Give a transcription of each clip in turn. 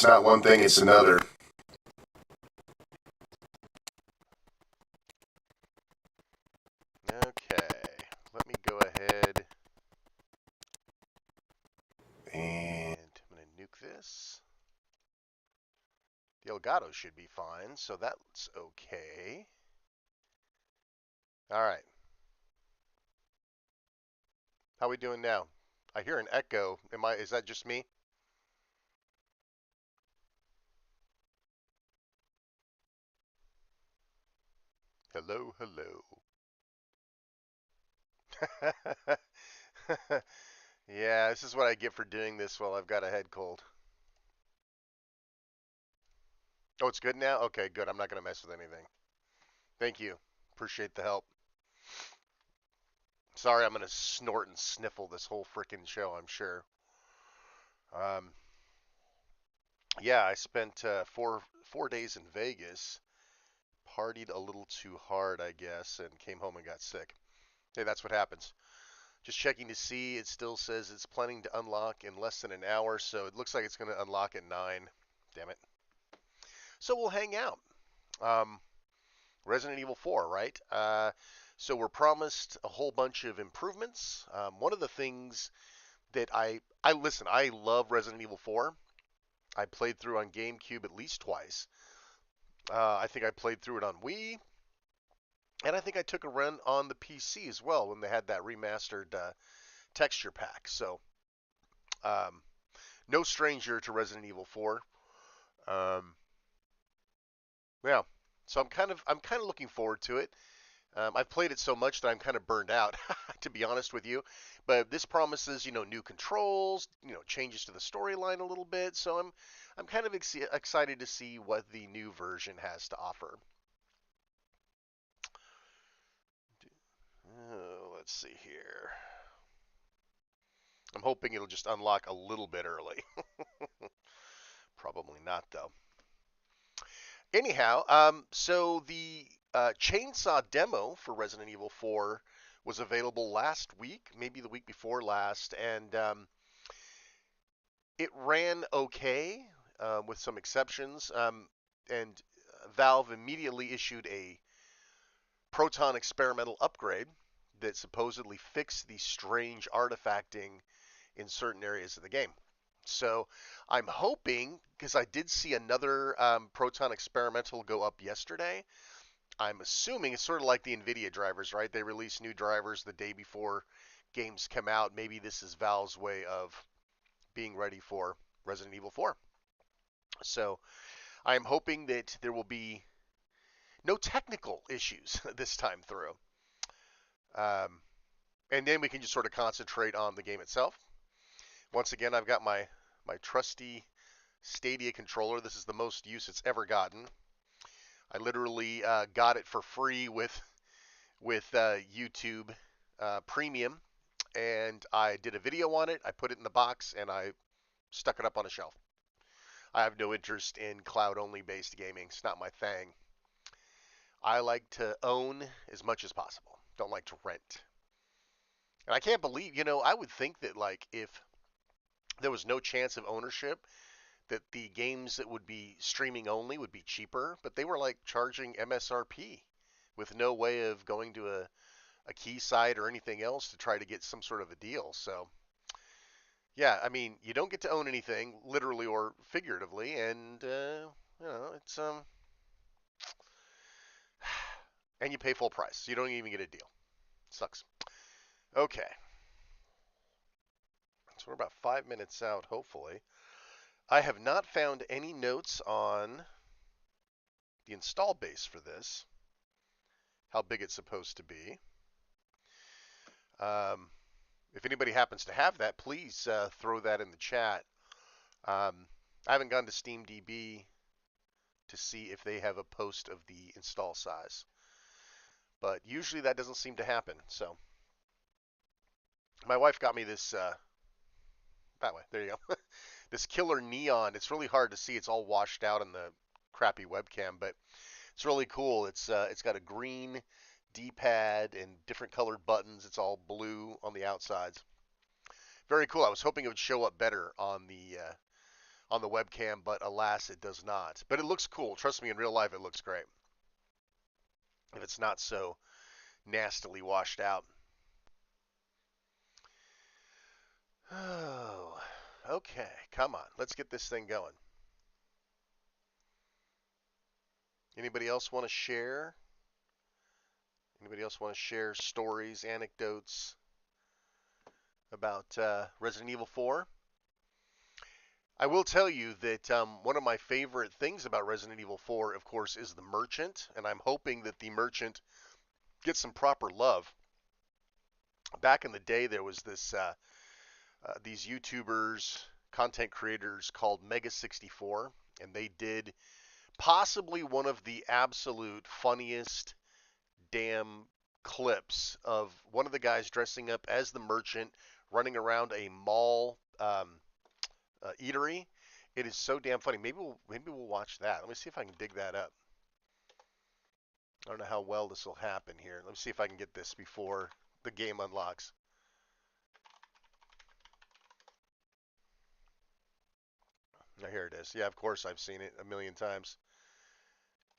not one thing, it's another. Okay, let me go ahead and I'm going to nuke this. The Elgato should be fine, so that's okay. All right. How we doing now? I hear an echo. Is that just me? Hello, hello. Yeah, this is what I get for doing this while I've got a head cold. Oh, it's good now? Okay, good. I'm not going to mess with anything. Thank you. Appreciate the help. Sorry, I'm going to snort and sniffle this whole freaking show, I'm sure. Um, yeah, I spent four days in Vegas, partied a little too hard, I guess, and came home and got sick. Hey, that's what happens. Just checking to see, it still says it's planning to unlock in less than an hour, so it looks like it's going to unlock at 9. Damn it. So we'll hang out. Um, Resident Evil 4, right? So we're promised a whole bunch of improvements. One of the things that I listen, I love Resident Evil 4. I played through on GameCube at least twice. I think I played through it on Wii, and I think I took a run on the PC as well when they had that remastered texture pack. So, um, no stranger to Resident Evil 4. Um, yeah, so I'm kind of looking forward to it. I've played it so much that I'm kind of burned out, to be honest with you. But this promises, new controls, changes to the storyline a little bit. So I'm kind of excited to see what the new version has to offer. Let's see here. I'm hoping it'll just unlock a little bit early. Probably not, though. Anyhow, so the chainsaw demo for Resident Evil 4 was available last week, maybe the week before last, and it ran okay with some exceptions. And Valve immediately issued a Proton experimental upgrade that supposedly fixed the strange artifacting in certain areas of the game. So I'm hoping, because I did see another Proton experimental go up yesterday. I'm assuming it's sort of like the NVIDIA drivers, right? They release new drivers the day before games come out. Maybe this is Valve's way of being ready for Resident Evil 4. So I'm hoping that there will be no technical issues this time through. Um, and then we can just sort of concentrate on the game itself. Once again, I've got my trusty Stadia controller. This is the most use it's ever gotten. I literally got it for free with YouTube Premium, and I did a video on it. I put it in the box, and I stuck it up on a shelf. I have no interest in cloud-only based gaming. It's not my thing. I like to own as much as possible. Don't like to rent. And I can't believe, I would think that like if there was no chance of ownership, that the games that would be streaming only would be cheaper, but they were like charging MSRP with no way of going to a key site or anything else to try to get some sort of a deal. So, yeah, I mean, you don't get to own anything, literally or figuratively, and it's and you pay full price. So you don't even get a deal. Sucks. Okay, so we're about 5 minutes out, hopefully. I have not found any notes on the install base for this, how big it's supposed to be. Um, if anybody happens to have that, please throw that in the chat. I haven't gone to SteamDB to see if they have a post of the install size, but usually that doesn't seem to happen. So my wife got me this that way. There you go. This killer neon. It's really hard to see. It's all washed out in the crappy webcam, but it's really cool. It's got a green D-pad and different colored buttons. It's all blue on the outsides. Very cool. I was hoping it would show up better on the webcam, but alas, it does not. But it looks cool. Trust me, in real life, it looks great. If it's not so nastily washed out. Oh, okay. Come on. Let's get this thing going. Anybody else want to share? Anybody else want to share stories, anecdotes about Resident Evil 4? I will tell you that one of my favorite things about Resident Evil 4, of course, is the merchant, and I'm hoping that the merchant gets some proper love. Back in the day, there was these YouTubers, content creators called Mega64, and they did possibly one of the absolute funniest damn clips of one of the guys dressing up as the merchant running around a mall eatery. It is so damn funny. Maybe we'll watch that. Let me see if I can dig that up. I don't know how well this will happen here. Let me see if I can get this before the game unlocks. Now here it is. Yeah, of course I've seen it a million times.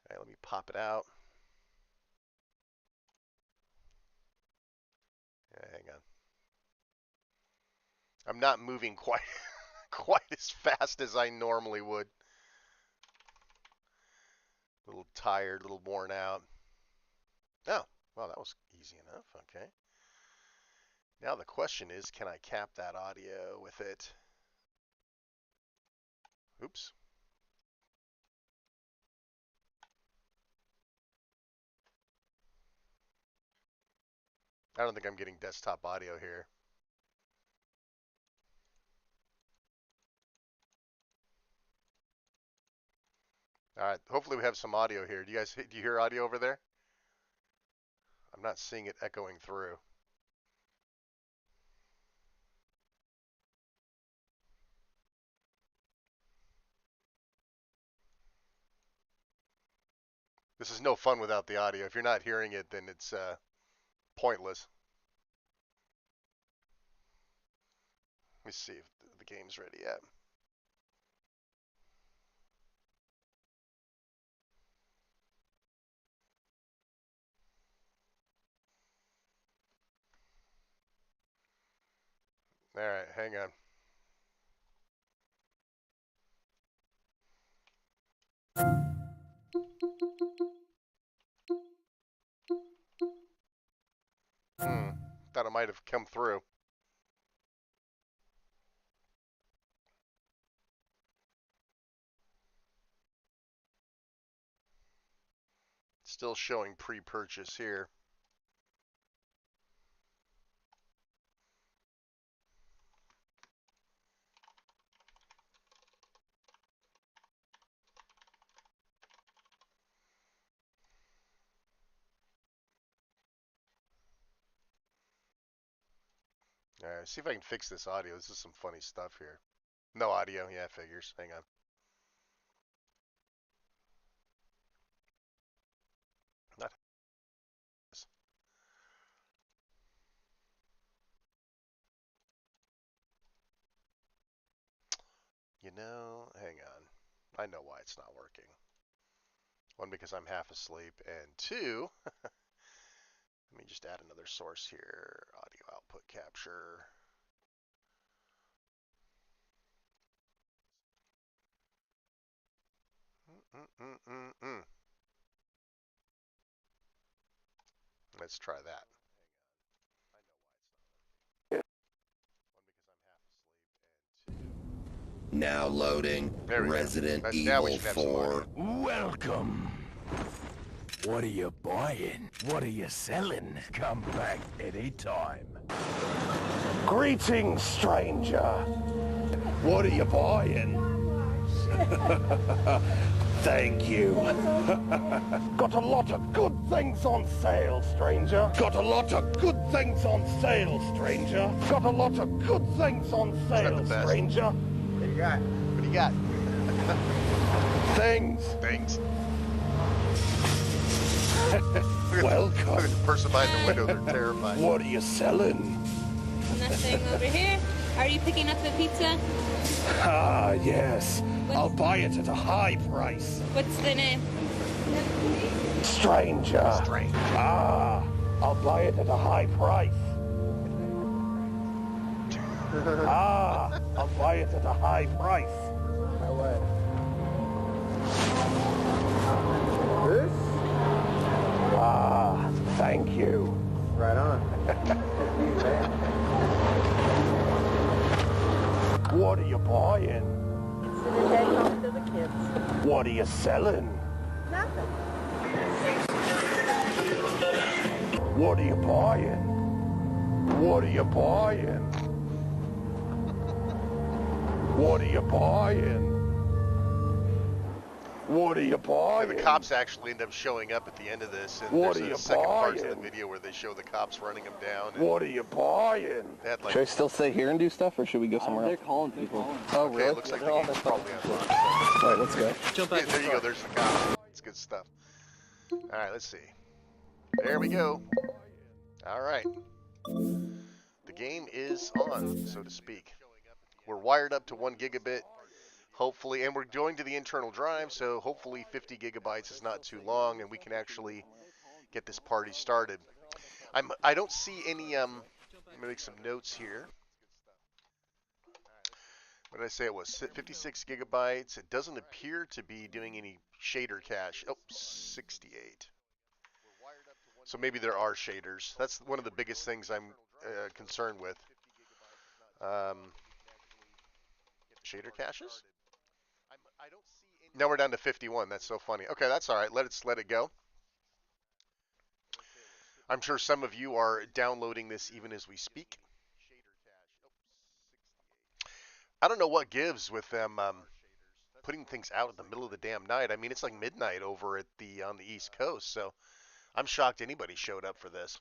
All right, let me pop it out. Yeah, hang on. I'm not moving quite as fast as I normally would. A little tired, a little worn out. Oh, well, that was easy enough. Okay. Now the question is, can I cap that audio with it? Oops. I don't think I'm getting desktop audio here. All right, hopefully we have some audio here. Do you hear audio over there? I'm not seeing it echoing through. This is no fun without the audio. If you're not hearing it, then it's pointless. Let me see if the game's ready yet. All right, hang on. Thought it might have come through. Still showing pre-purchase here. All right, see if I can fix this audio. This is some funny stuff here. No audio. Yeah, figures. Hang on. Not this. You know, hang on. I know why it's not working. One, because I'm half asleep, and two, let me just add another source here. Audio output capture. Let's try that. Now loading Resident Evil 4. Welcome. What are you buying? What are you selling? Come back anytime. Greetings, stranger. What are you buying? Thank you. Got a lot of good things on sale, stranger. Got a lot of good things on sale, stranger. Got a lot of good things on sale, stranger. What do you got? What do you got? Things. Welcome. Look at the person behind the window. They're terrified. What are you selling? Nothing over here. Are you picking up the pizza? Ah, yes. I'll buy it at a high price. What's the name? Stranger. Ah, I'll buy it at a high price. Ah, I'll buy it at a high price. No way. This? Ah, thank you. Right on. What are you buying? It's in the head home to the kids. What are you selling? Nothing. What are you buying? What are you buying? What are you buying? What are you buying? The cops actually end up showing up at the end of this, and What there's are a you second part to the buying? video where they show the cops running them down. What are you buying? They had, like, Should I still stay here and do stuff, or should we go somewhere They're else? calling people. Oh, okay, really? it looks like the they're on game's the phone. probably unlocked. All right, let's go. Jump Yeah, back. there you go. There's the cops. It's good stuff. All right, let's see. There we go. All right. The game is on, so to speak. We're wired up to 1 gigabit, hopefully, and we're going to the internal drive, so hopefully 50 gigabytes is not too long, and we can actually get this party started. I don't see any. Let me make some notes here. What did I say it was? 56 gigabytes. It doesn't appear to be doing any shader cache. Oh, 68. So maybe there are shaders. That's one of the biggest things I'm concerned with. Shader caches? Now we're down to 51. That's so funny. Okay, that's all right. Let's let it go. I'm sure some of you are downloading this even as we speak. I don't know what gives with them putting things out in the middle of the damn night. I mean, it's like midnight over at on the East Coast, so I'm shocked anybody showed up for this.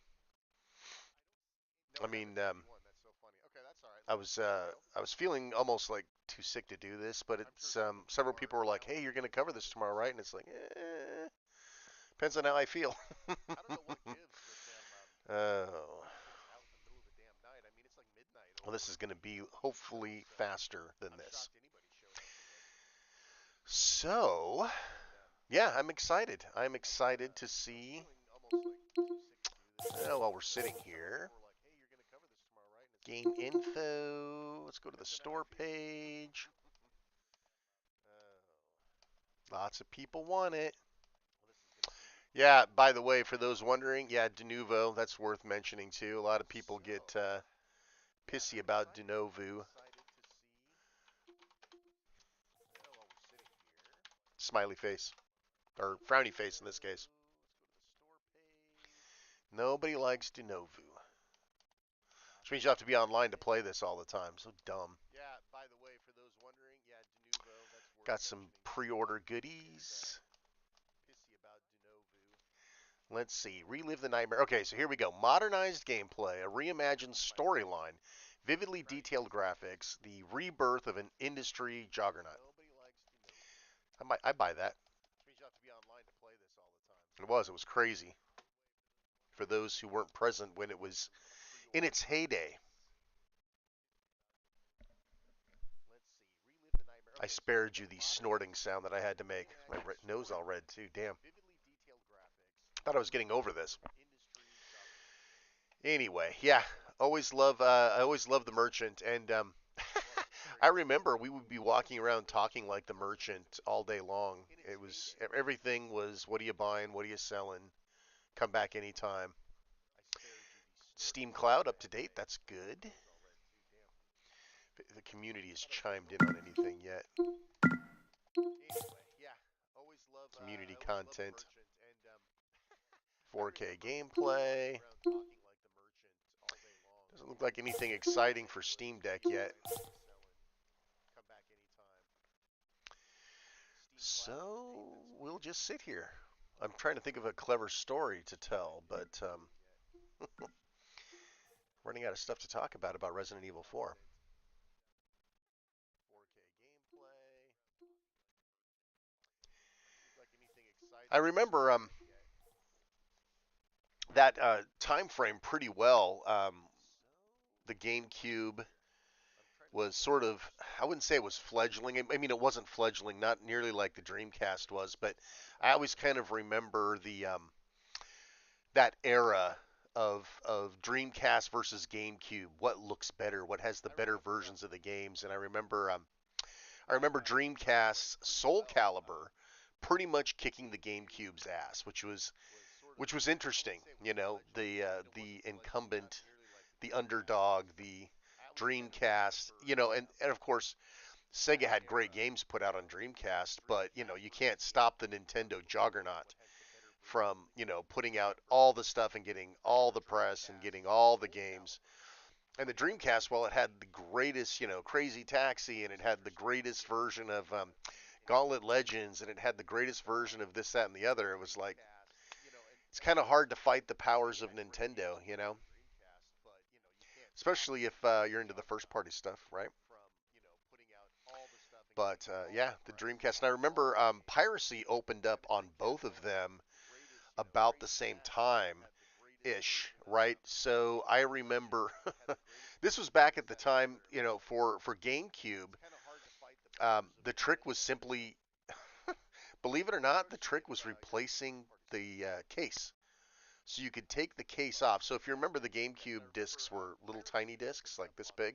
I mean, I was feeling almost like too sick to do this, but it's several people were like, "Hey, you're going to cover this tomorrow, right?" And it's like, depends on how I feel. Oh. Well, this is going to be hopefully faster than this. So, yeah, I'm excited. I'm excited to see. While we're sitting here, game info. Let's go to the store page. Lots of people want it. Yeah, by the way, for those wondering, yeah, de novo, that's worth mentioning too. A lot of people get pissy about de novo. Smiley face. Or frowny face in this case. Nobody likes de novo. Which means you have to be online to play this all the time. So dumb. Yeah, by the way, for those wondering, yeah, de novo, that's worth. Got some pre-order goodies. Let's see. Relive the nightmare. Okay, so here we go. Modernized gameplay, a reimagined storyline, vividly detailed graphics, the rebirth of an industry juggernaut. I buy that. It was crazy. For those who weren't present when it was in its heyday. I spared you the snorting sound that I had to make. My nose all red too. Damn. Thought I was getting over this. Anyway, yeah, I always love the merchant, and I remember we would be walking around talking like the merchant all day long. It was everything was, what are you buying, what are you selling, come back anytime. Steam Cloud up to date, that's good. The community has chimed in on anything yet. Community content. 4K gameplay. Doesn't look like anything exciting for Steam Deck yet. So we'll just sit here. I'm trying to think of a clever story to tell, but running out of stuff to talk about Resident Evil 4. I remember that time frame pretty well. The GameCube was sort of, I wouldn't say it was fledgling. I mean, it wasn't fledgling, not nearly like the Dreamcast was, but I always kind of remember the that era of Dreamcast versus GameCube. What looks better? What has the better versions of the games? And I remember Dreamcast's Soul Calibur pretty much kicking the GameCube's ass, which was interesting. You know, the incumbent, the underdog, the Dreamcast. You know, and of course Sega had great games put out on Dreamcast, but you know you can't stop the Nintendo juggernaut from putting out all the stuff and getting all the press and getting all the games. And the Dreamcast, while it had the greatest, Crazy Taxi, and it had the greatest version of Gauntlet Legends, and it had the greatest version of this, that, and the other, it was like it's kind of hard to fight the powers of Nintendo, especially if you're into the first party stuff, right? But yeah, the Dreamcast. And I remember piracy opened up on both of them about the same time ish, right? So I remember this was back at the time, for GameCube. The trick was simply, believe it or not, the trick was replacing the case. So you could take the case off. So if you remember, the GameCube discs were little tiny discs, like this big,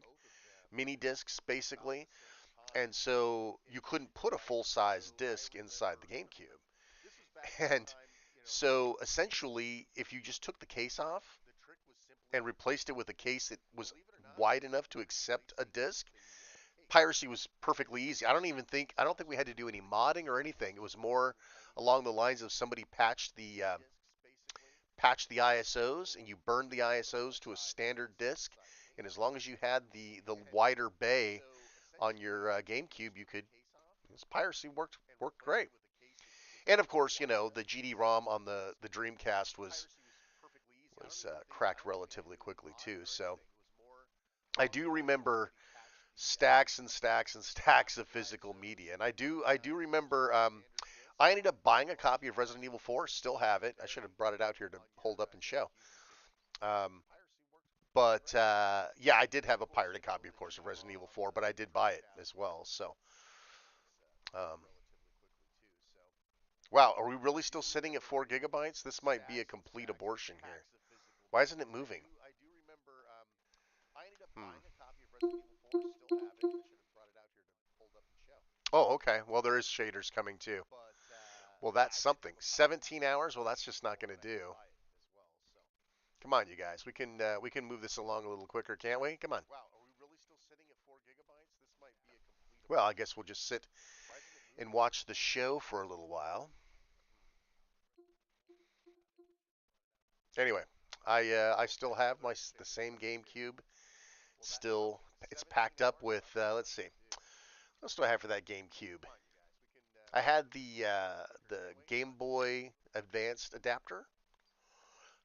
mini discs basically. And so you couldn't put a full-size disc inside the GameCube. And so essentially, if you just took the case off and replaced it with a case that was wide enough to accept a disc, piracy was perfectly easy. I don't think we had to do any modding or anything. It was more along the lines of somebody patched the ISOs, and you burned the ISOs to a standard disc, and as long as you had the wider bay on your GameCube, you could. This piracy worked great. And of course, the GD-ROM on the Dreamcast was cracked relatively quickly too. So I do remember stacks and stacks and stacks of physical media, and I do remember. I ended up buying a copy of Resident Evil 4. Still have it. I should have brought it out here to hold up and show. Um, but yeah, I did have a pirated copy, of course, of Resident Evil 4, but I did buy it as well. So, um, wow, are we really still sitting at 4 gigabytes? This might be a complete abortion here. Why isn't it moving? Hmm. Oh, okay. Well, there is shaders coming too. Well, that's something. 17 hours? Well, that's just not going to do. Come on, you guys. We can move this along a little quicker, can't we? Come on. Well, I guess we'll just sit and watch the show for a little while. Anyway, I still have the same GameCube. Still, it's packed up with. Let's see. What else do I have for that GameCube? I had the Game Boy Advanced adapter,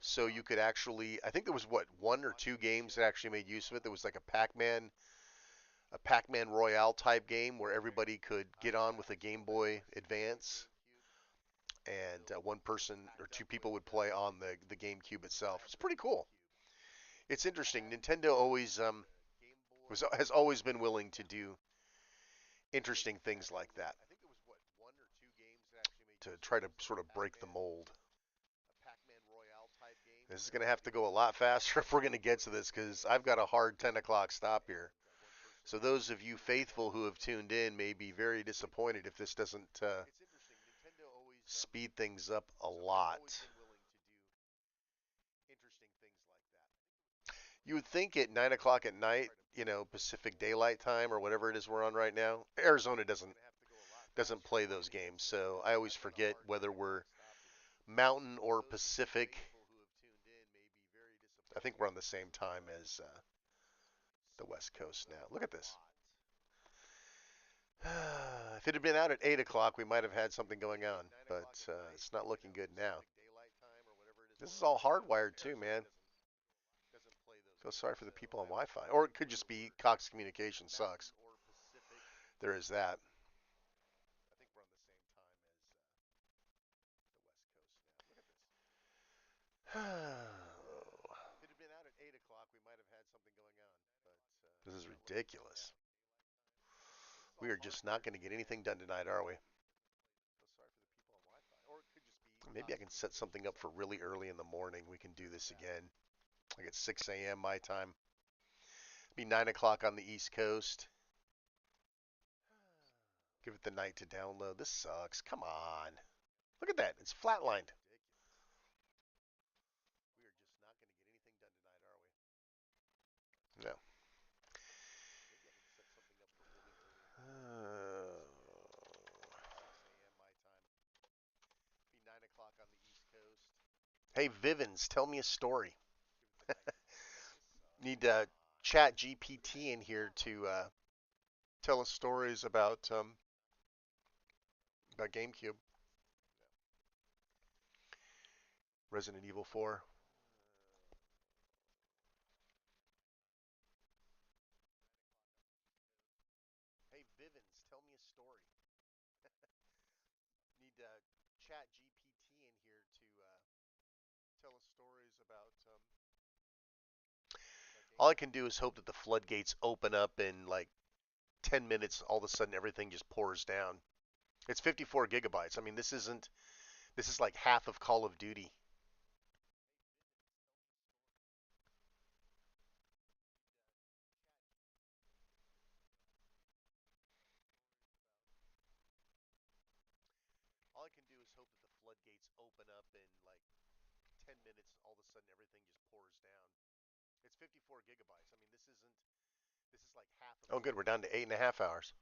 so you could actually. I think there was one or two games that actually made use of it. There was like a Pac-Man Royale type game where everybody could get on with a Game Boy Advance, and one person or two people would play on the GameCube itself. It's pretty cool. It's interesting. Nintendo has always been willing to do interesting things like that to try to sort of break the mold. This is going to have to go a lot faster if we're going to get to this, because I've got a hard 10 o'clock stop here. So those of you faithful who have tuned in may be very disappointed if this doesn't speed things up a lot. You would think at 9 o'clock at night, Pacific Daylight Time or whatever it is we're on right now, Arizona doesn't play those games, so I always forget whether we're Mountain or Pacific. I think we're on the same time as the West Coast now. Look at this. If it had been out at 8 o'clock, we might have had something going on, but it's not looking good now. This is all hardwired too, man. Feel sorry for the people on Wi-Fi. Or it could just be Cox Communication sucks. There is that. This is ridiculous. We are just not going to get anything done tonight, are we? Maybe I can set something up for really early in the morning. We can do this again. Like at 6 a.m. my time. Be 9 o'clock on the East Coast. Give it the night to download. This sucks. Come on. Look at that. It's flatlined. We are just not going to get anything done tonight, are we? No. Be 9 o'clock on the East Coast. Hey, Vivens, tell me a story. Need Chat GPT in here to tell us stories about GameCube. Resident Evil 4. Hey, Vivens, tell me a story. Need Chat GPT in here to tell us stories about all I can do is hope that the floodgates open up in like 10 minutes. All of a sudden, everything just pours down. It's 54 gigabytes. I mean, this is like half of Call of Duty. All I can do is hope that the floodgates open up in like 10 minutes. All of a sudden, everything just pours down. It's 54 gigabytes. I mean, this is like half of. Oh, good. We're down to 8.5 hours.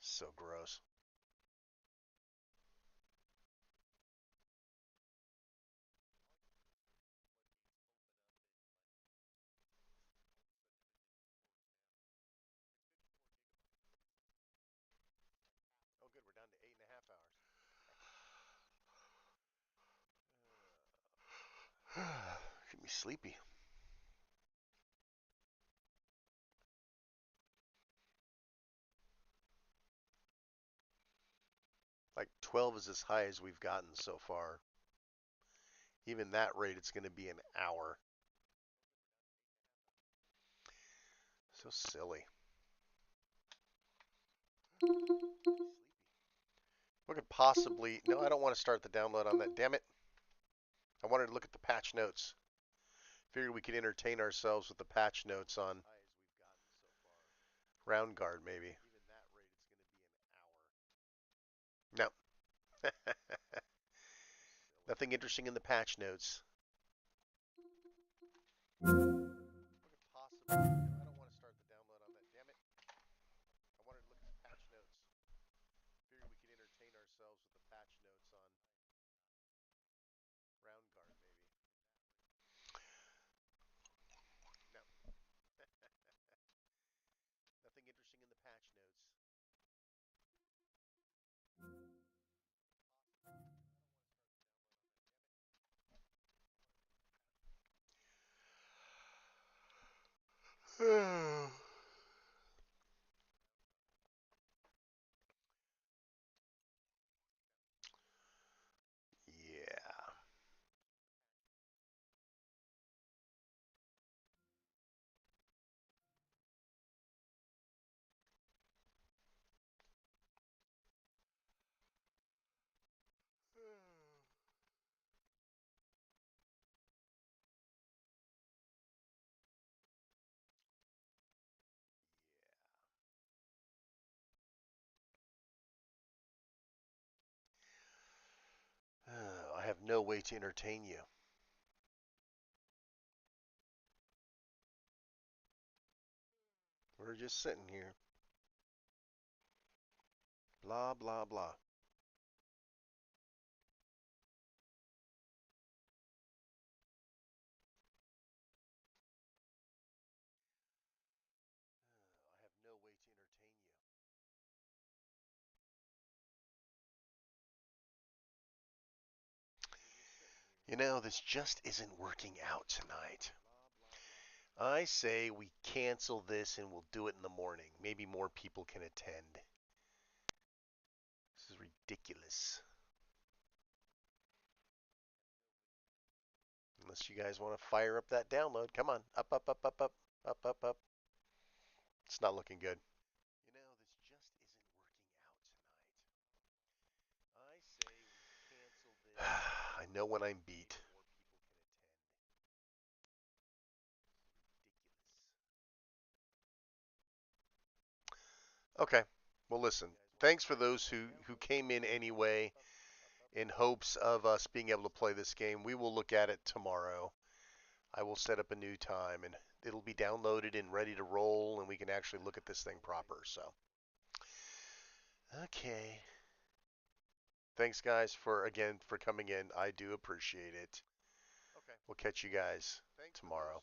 So gross. Oh, good. We're down to 8.5 hours. Get me sleepy. Like 12 is as high as we've gotten so far. Even that rate, it's going to be an hour. So silly. We could possibly... No, I don't want to start the download on that. Damn it. I wanted to look at the patch notes. Figured we could entertain ourselves with the patch notes on Round Guard, maybe. No. Nothing interesting in the patch notes. I don't want to start the download on that. Damn it. I wanted to look at the patch notes. Figured we could entertain ourselves with the patch notes on Round Guard, maybe. No. Nothing interesting in the patch notes. Yeah. I have no way to entertain you. We're just sitting here. Blah, blah, blah. I have no way to entertain you. You know, this just isn't working out tonight. I say we cancel this and we'll do it in the morning. Maybe more people can attend. This is ridiculous. Unless you guys want to fire up that download. Come on. Up, up, up, up, up. Up, up, up. It's not looking good. You know, this just isn't working out tonight. I say we cancel this. I know when I'm beat. More people can attend. Okay. Well, listen. Thanks for those who came in anyway in hopes of us being able to play this game. We will look at it tomorrow. I will set up a new time, and it'll be downloaded and ready to roll, and we can actually look at this thing proper. So, okay. Thanks, guys, for coming in. I do appreciate it. Okay. We'll catch you guys tomorrow.